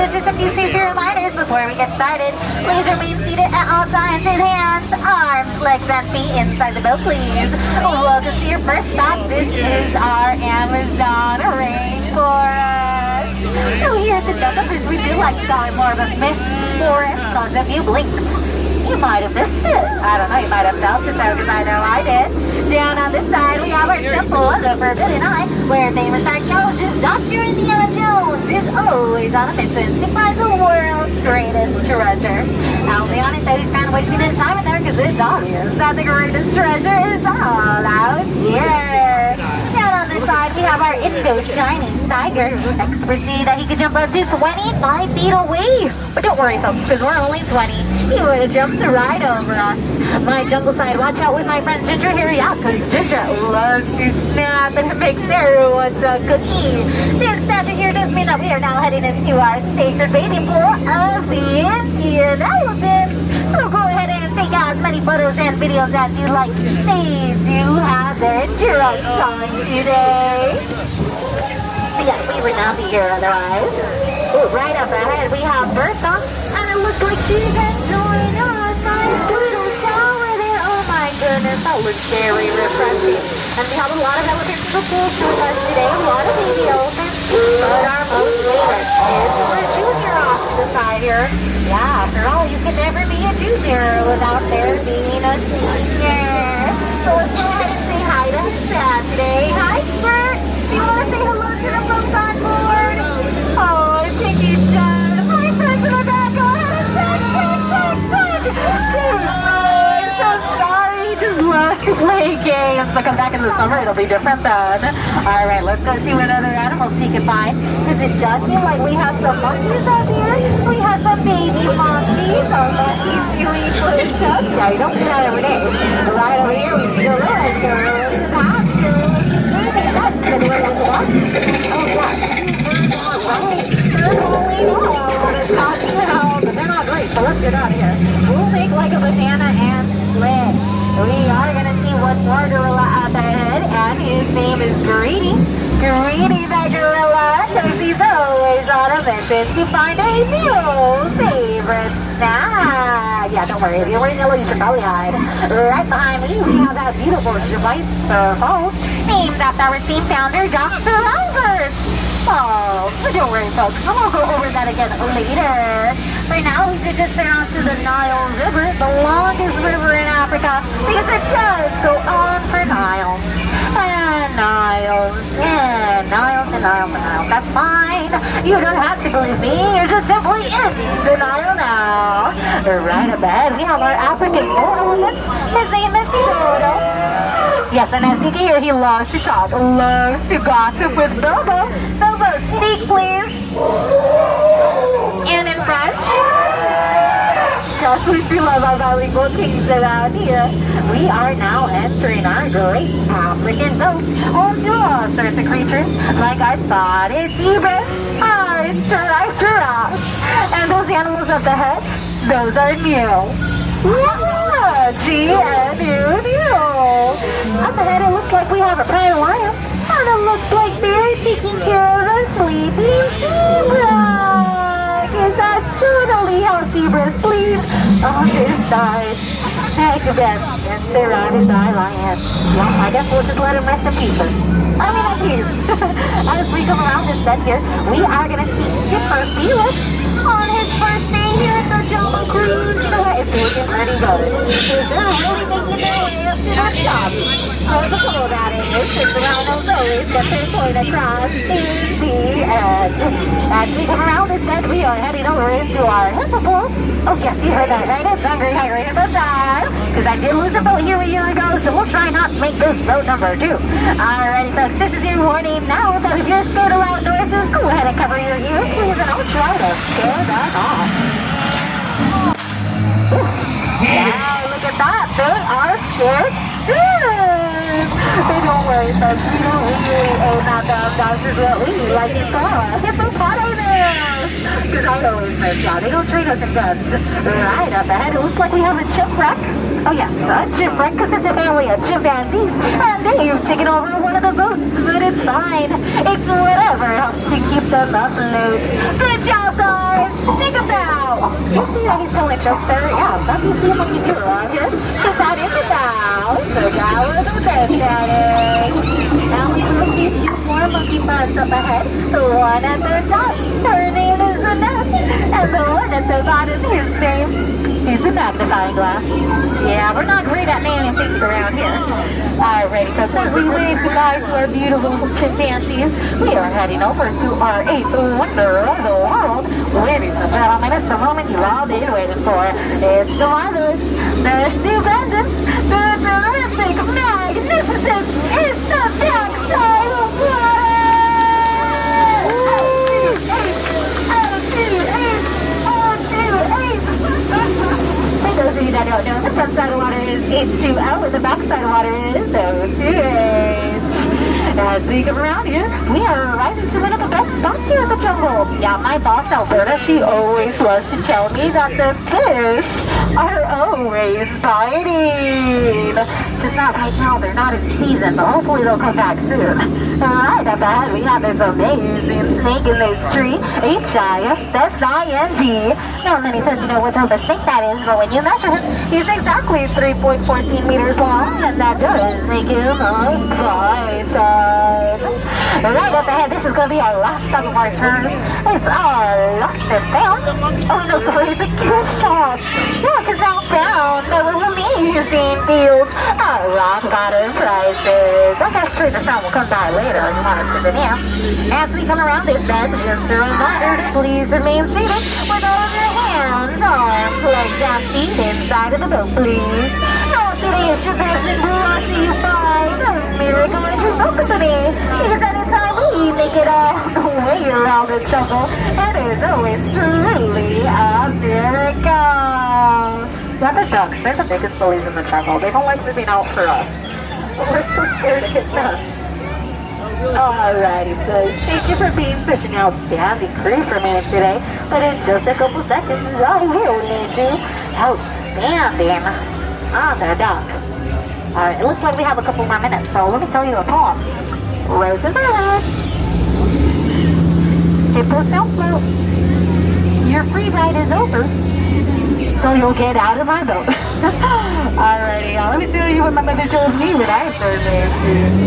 So just a few safety reminders before we get started. Please remain seated at all times with hands, arms, legs, and feet inside the boat, please. Welcome to your first stop. This is our Amazon rainforest. So here at the Jungle Cruise, we do like to call it more of a mist forest, because if you blink, you might have missed it. I don't know, you might have felt it though, because I know I did. Down on this side, we have our temple of the Forbidden Eye, where famous archaeologist Dr. Indiana Jones is always on a mission to find the world's greatest treasure. I'll be honest, I just found wasting his time in there, because it's obvious that the greatest treasure is all out here. Down on this side, we have our Indo-Chinese tiger. Experts say that he could jump up to 25 feet away. But don't worry, folks, because we're only 20. He would have jumped right over us. My jungle side, watch out with my friend Ginger here. Yeah, because Ginger loves to snap and makes everyone's a cookie. This statue here does mean that we are now heading into our sacred bathing pool of the Indian elephant. So go ahead and take as many photos and videos as you like. They do have their drugs on today. Yeah, we would not be here otherwise. Ooh, right up ahead we have Bertha, and it looks like she's enjoying a nice little shower there. Oh my goodness, that looks very refreshing. And we have a lot of elephants in the pool with us today, a lot of baby elephants, but our most favorite is our junior off to the side here. Yeah, after all, you can never be a junior without there being a senior. So let's go ahead and say hi to Sam today. Hi, Bert. Do you want to say hello to the folks on board? Oh, I think he's done. My friends in the back, go ahead and I'm so sorry. He just loves to play games. But come back in the summer, it'll be different then. All right, let's go see what other animals he can find. Does it just seem like we have some monkeys up here? We have some baby monkeys. Oh, monkeys doing push-ups. Yeah, you don't see that every day. Right over here, we see a little girl in the back. Oh, yeah. Right. They're holding on. What a shot smell, but they're not great, so let's get out of here. We'll make like a banana and sled. We are going to see one more gorilla up ahead, and his name is Greedy. Greedy the gorilla, because he's always on a mission to find a new favorite snack. Yeah, don't worry, if you're wearing yellow, you should probably hide. Right behind me, we have that beautiful Schweitzer Falls, named after our team founder, Dr. Albert. Oh, but don't worry, folks. We'll go over that again later. Right now, we could just turn on to the Nile River, the longest river in Africa, because it does go on for miles. And Niles, and Niles, and Niles, and Niles. That's fine. You don't have to believe me. You're just simply in the Nile now. Right ahead, we have our African bull elephant. His name is Soto. Yes, and as you can hear, he loves to talk, loves to gossip with Bilbo. Bilbo, speak, please. And in French. Yes, we do love our bilingual kings around here. We are now entering our great African boat, home to all sorts of creatures, like our spotted zebras, our striped giraffes, and those animals up ahead, those are new. Yeah, G-N-U-New. Up ahead, it looks like we have a prairie lion, and it looks like they're taking care of a sleeping zebra. Is that totally how zebras sleep on their sides? Heck of them, and surrounded by lions. Well, I guess we'll just let him rest in pieces. I mean, at peace. As we come around this bend here, we are going to see Skipper Felix on his first day here at the Jungle Cruise. It's looking pretty good. They're really making their way up to the top. Oh, the cool that is, because the rhinos always get their point across in the end. As we come around this bend, we are heading over into our hippopool. Oh, yes, you heard that right. It's hungry hippo time. Because I did lose a boat here a year ago, so we'll try not to make this boat number 2. Alrighty, folks, this is your warning now that if you're scared of loud noises, go ahead and cover your ears, please, and I'll try to scare that off. Wow, look at that. They are scared stiff. Hey, don't worry, folks. We don't really aim at them. That's just what we like to call a hippopotamus. Yes! Because I always miss y'all. They don't train us in guns. Right up ahead, it looks like we have a shipwreck. Oh yes, a shipwreck because it's a family of chimpanzees. And they've taken over one of the boats, but it's fine. It's whatever helps to keep them afloat. Good job, guys! Think about! You see that he's telling jokes there? Yeah, that's what you see what you do around here. Because that is it now. The guy with the best at it. Now we will see two more monkey frogs up ahead. The one at the top, her name is Annette. And the one at the bottom, his name is a magnifying glass. Yeah, we're not great at naming things around here. Alrighty, so as we wave goodbye to our beautiful chimpanzees, we are heading over to our eighth wonder of the world. Ladies and gentlemen, it's the moment you've all been waiting for. It's the marvelous, the stupendous, the terrific, magnificent, it's the backside of water! For those of you that don't know, the front side of water is H2O and the back side of water is O2H. As we come around here, we are right into one of the best spots here in the jungle. Yeah, my boss, Alberta, she always loves to tell me that the fish are always biting. Just not right now, they're not in season, but hopefully they'll come back soon. Right up ahead, we have this amazing snake in this tree, H-I-S-S-I-N-G. Not many times you know what type of snake that is, but when you measure him, he's exactly 3.14 meters long, and that does make him a python. Right up ahead, this is going to be our last stop of our turn. It's our lost and found. Oh no, sorry, it's a gift shop. Yeah, because downtown, there were amazing deals at rock bottom prices. I guess Trader Sean will come by later if you want to sit in. As we come around this bend, just a reminder to please remain seated with all of your hands, arms, legs, and feet inside of the boat, please. Now, today is your best and brought to you by the Miracle Engine Boat Company. Because anytime we make it all the way around the jungle, it is always truly a miracle. Yeah, the ducks, they're the biggest bullies in the jungle. They don't like moving out for us. We're so scared to get them. Alrighty, so thank you for being such an outstanding crew for me today. But in just a couple seconds, I will need you outstanding on the dock. Alright, it looks like we have a couple more minutes, so let me tell you a poem. Roses are red. Hippos don't float. Your free ride is over. So you'll get out of my boat. Alrighty, let me tell you what my mother told me when I first moved here.